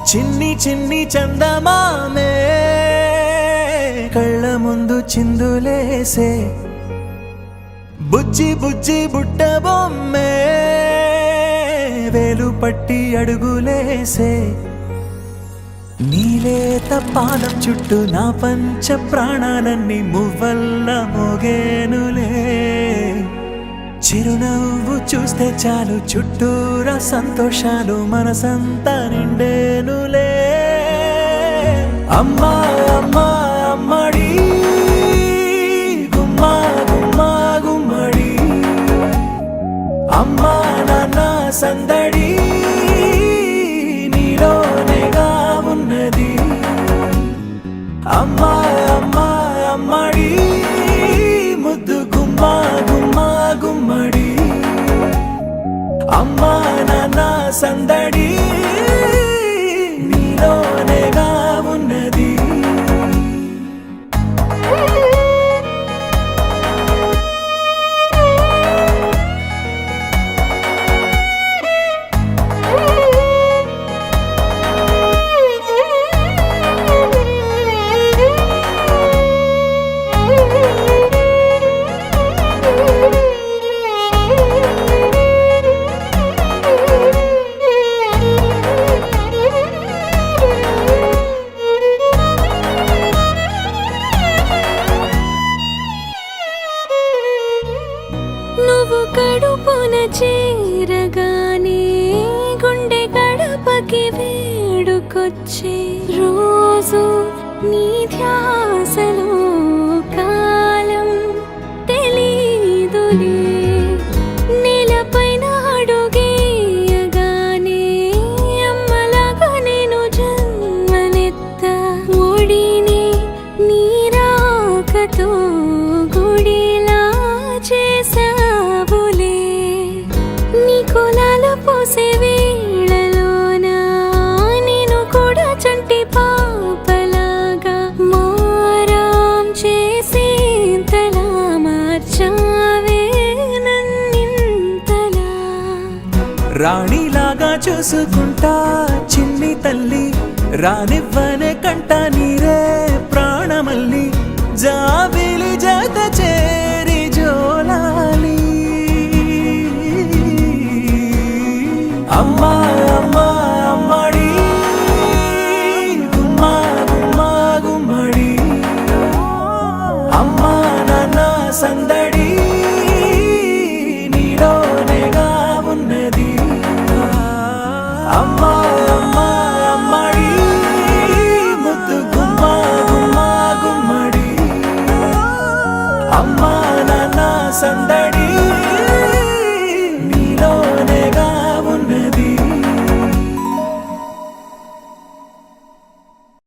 చిన్ని చిన్ని చందమామే కళ్ళ ముందు చిందులేసే బుజ్జి బుజ్జి బుట్ట బొమ్మే వేలు పట్టి అడుగులేసే నీలేత పానం చుట్టూ నా పంచ ప్రాణాలన్నీ మువ్వల్ల మోగేనులే చిరునవ్వు చూస్తే చాలు చుట్టూరా సంతోషాలు మనసంతా నిండేనులే అమ్మా అమ్మా అమ్మడి గుమ్మా గుమ్మా గుమ్మడి అమ్మా నాన్న సందడి నీలోనేగా ఉన్నది అమ్మా అమ్మా అమ్మడి ముద్దు గుమ్మా గుమ్మా గుమ్మడి అమ్మా నాన్న సందడి నీలోనేగా ఉన్నది నువ్వు కడుపున చేరగానే గుండె గడపకి వేడుకొచ్చే రోజు నీ ధ్యాసలో కాలం తెలీదులే నేలపైన అడుగేయగానే అమ్మలాగా నేను జన్మనెత్త ఒడిని నీ రాకతో గుడిలా చేసావులే నీ కులాలు పోసే వేళలోనా నేను కూడా చంటి పాపలాగా మారాం చేసేంతలా మార్చావే నన్నింతలా రాణిలాగా చూసుకుంటా చిన్ని తల్లి రానివ్వనే కంట నీరే ప్రాణమల్లి జాబిలి జత చేరి జోలాలి అమ్మా అమ్మా అమ్మడి గుమ్మా గుమ్మా గుమ్మడి అమ్మా నాన్న సందడి నీలోనేగా ఉన్నది అమ్మా అమ్మా అమ్మడి ముద్దు గుమ్మా గుమ్మా గుమ్మడి అమ్మా నాన్న సందడి